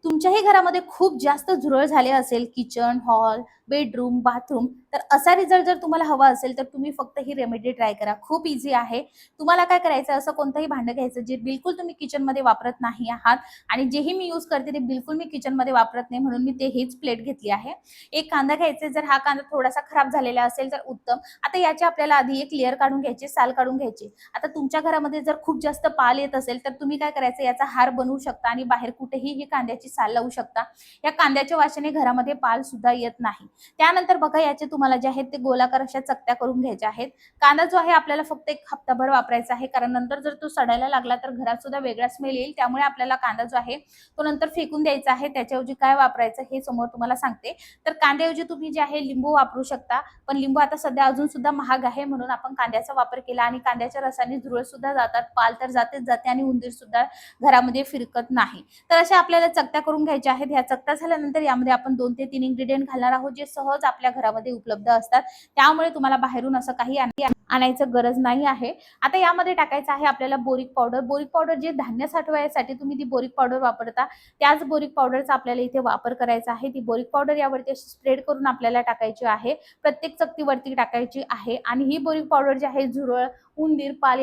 तुमच्याही घरामध्ये खूप जास्त झुरळ झाले असेल, किचन, हॉल, बेडरूम, बाथरूम, तर असा रिझल्ट जर तुम्हाला हवा असेल तर तुम्ही फक्त ही रेमेडी ट्राय करा. खूप इझी आहे. तुम्हाला काय करायचं, असं कोणतंही भांडं घ्यायचं जे बिलकुल तुम्ही किचनमध्ये वापरत नाही आहात आणि जेही मी यूज करते ते बिलकुल मी किचनमध्ये वापरत नाही, म्हणून मी ते हीच प्लेट घेतली आहे. एक कांदा घ्यायचा, जर हा कांदा थोडासा खराब झालेला असेल तर उत्तम. आता याची आपल्याला आधी एक लेयर काढून घ्यायची, साल काढून घ्यायची. आता तुमच्या घरामध्ये जर खूप जास्त पाल येत असेल तर तुम्ही काय करायचं, याचा हार बनवू शकता आणि बाहेर कुठेही ही कांद्याची साल लावू शकता. या कांद्याच्या वासाने घरामध्ये पाल सुद्धा येत नाही. त्यानंतर बघा, याचे तुम्हाला जे आहेत ते गोलाकार अशा चकत्या करून घ्यायच्या आहेत. कांदा जो आहे आपल्याला फक्त एक हप्ताभर वापरायचा आहे, कारण नंतर जर तो सडायला लागला तर घरात सुद्धा वेगळा स्मेल येईल. त्यामुळे आपल्याला कांदा जो आहे तो नंतर फेकून द्यायचा आहे. त्याच्याऐवजी काय वापरायचं हे समोर तुम्हाला सांगते. तर कांद्याऐवजी तुम्ही जे आहे लिंबू वापरू शकता, पण लिंबू आता सध्या अजून सुद्धा महाग आहे, म्हणून आपण कांद्याचा वापर केला आणि कांद्याच्या रसाने झुरळ सुद्धा जातात, पाल तर जातेच जाते आणि उंदीर सुद्धा घरामध्ये फिरकत नाही. तर अशा आपल्याला चकत्या करून घ्यायच्या आहेत. ह्या चकत्या झाल्यानंतर यामध्ये आपण 2 ते 3 इन्ग्रेडियंट घालणार आहोत, जे सहज आपल्या घरामध्ये उपलब्ध असतात. त्यामुळे तुम्हाला बाहेरून असं काही आणायचं गरज नाही आहे. आता यामध्ये टाकायचं आहे आपल्याला बोरिक पावडर. बोरिक पावडर जे धान्य साठवायसाठी तुम्ही ती बोरिक पावडर वापरता, त्याच बोरिक पावडरचा आपल्याला इथे वापर करायचा आहे. ती बोरिक पावडर यावरती स्प्रेड करून आपल्याला टाकायची आहे. प्रत्येक चकतीवरती टाकायची आहे आणि ही बोरिक पावडर जी आहे झुरळ, उंदीर, पाल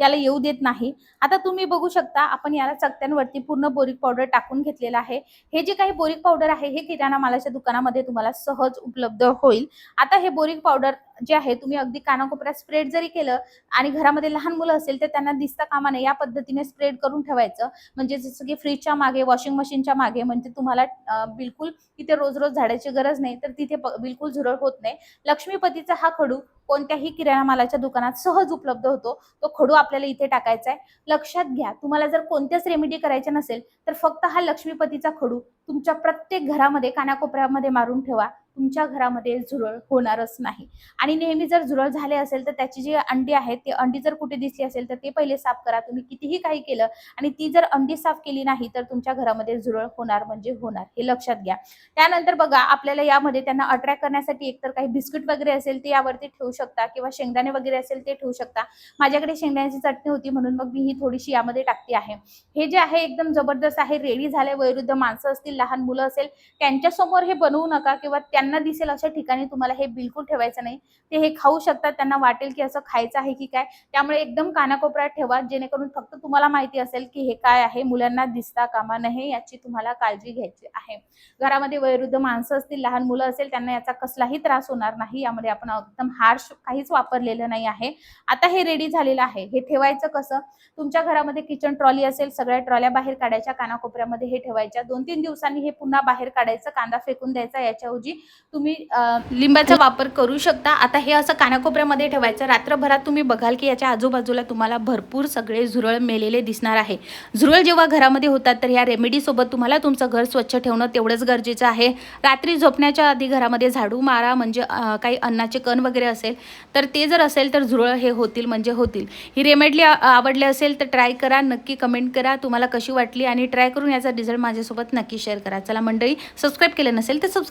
याला येऊ देत नाही. आता तुम्ही बघू शकता, आपण याला चकत्यांवरती पूर्ण बोरिक पावडर टाकून घेतलेला आहे. हे जे काही बोरिक पावडर आहे हे किराणा मालाच्या दुकानामध्ये तुम्हाला सहज उपलब्ध होईल. आता हे बोरिक पावडर जे आहे तुम्ही अगदी कानाकोपऱ्यात स्प्रेड जरी केलं आणि घरामध्ये लहान मुलं असेल तर त्यांना दिसता कामा नये, या पद्धतीने स्प्रेड करून ठेवायचं. म्हणजे जसं की फ्रीजच्या मागे, वॉशिंग मशीनच्या मागे, म्हणजे तुम्हाला बिलकुल तिथे रोज रोज झाडायची गरज नाही, तर तिथे बिलकुल झुरळ होत नाही. लक्ष्मीपतीचा हा खडू कोणत्याही किराणा मालाच्या दुकानात सहज उपलब्ध होतो. तो खडू आपल्याला इथे टाकायचा आहे. लक्षात घ्या, तुम्हाला जर कोणत्याच रेमेडी करायच्या नसेल तर फक्त हा लक्ष्मीपतीचा खडू तुमच्या प्रत्येक घरामध्ये कानाकोपऱ्यामध्ये मारून ठेवा. तुमच्या घरामध्ये झुरळ होणारच नाही. आणि नेहमी जर झुरळ झाले असेल तर त्याची जी अंडी आहेत, ती अंडी जर कुठे दिसली असेल तर ते पहिले साफ करा. तुम्ही कितीही काही केलं आणि ती जर अंडी साफ केली नाही तर तुमच्या घरामध्ये झुरळ होणार म्हणजे होणार, हे लक्षात घ्या. त्यानंतर बघा, आपल्याला यामध्ये त्यांना अट्रॅक्ट करण्यासाठी एकतर काही बिस्किट वगैरे असेल ते यावरती ठेवू शकता, किंवा शेंगदाणे वगैरे असेल ते ठेवू शकता. माझ्याकडे शेंगदाण्याची चटणी होती म्हणून मग मी ही थोडीशी यामध्ये टाकते आहे. हे जे आहे एकदम जबरदस्त आहे. रेडी झाले. वयोवृद्ध माणसं असतील, लहान मुलं असेल, त्यांच्या समोर हे बनवू नका, किंवा त्यांना दिसेल अशा ठिकाणी तुम्हाला हे बिलकुल ठेवायचं नाही. ते हे खाऊ शकतात, त्यांना वाटेल की असं खायचं आहे की काय. त्यामुळे एकदम कानाकोपऱ्यात ठेवा, जेणेकरून फक्त तुम्हाला माहिती असेल की हे काय आहे. मुलांना दिसता कामा नये याची तुम्हाला काळजी घ्यायची आहे. घरामध्ये वयोवृद्ध माणसं असतील, लहान मुलं असेल, त्यांना याचा कसलाही त्रास होणार नाही. यामध्ये आपण एकदम हार्श काहीच वापरलेलं नाही आहे. आता हे रेडी झालेलं आहे. हे ठेवायचं कसं, तुमच्या घरामध्ये किचन ट्रॉली असेल, सगळ्या ट्रॉल्या बाहेर काढायच्या, कानाकोपऱ्यामध्ये हे ठेवायच्या. 2-3 दिवसांनी हे पुन्हा बाहेर काढायचं, कांदा फेकून द्यायचा. याच्याऐवजी तुम्ही लिंबाचा वापर करू शकता. आता हे असं कानाकोपऱ्यामध्ये ठेवायचं. रात्रभरात तुम्ही बघाल की याच्या आजूबाजूला तुम्हाला भरपूर सगळे झुरळ मेलेले दिसणार आहे. झुरळ जेव्हा घरामध्ये होतात तर या रेमेडी सोबत तुम्हाला तुमचं घर स्वच्छ ठेवणं तेवढंच गरजेचं आहे. रात्री झोपण्याच्या आधी घरामध्ये झाडू मारा, म्हणजे काही अन्नाचे कण वगैरे असेल तर ते जर असेल तर झुरळ हे होतील म्हणजे होतील. ही रेमेडी आवडली असेल तर ट्राय करा, नक्की कमेंट करा तुम्हाला कशी वाटली, आणि ट्राय करून याचा रिझल्ट माझ्यासोबत नक्की शेअर करा. चला मंडळी, सबस्क्राईब केलं नसेल तर सबस्क्राईब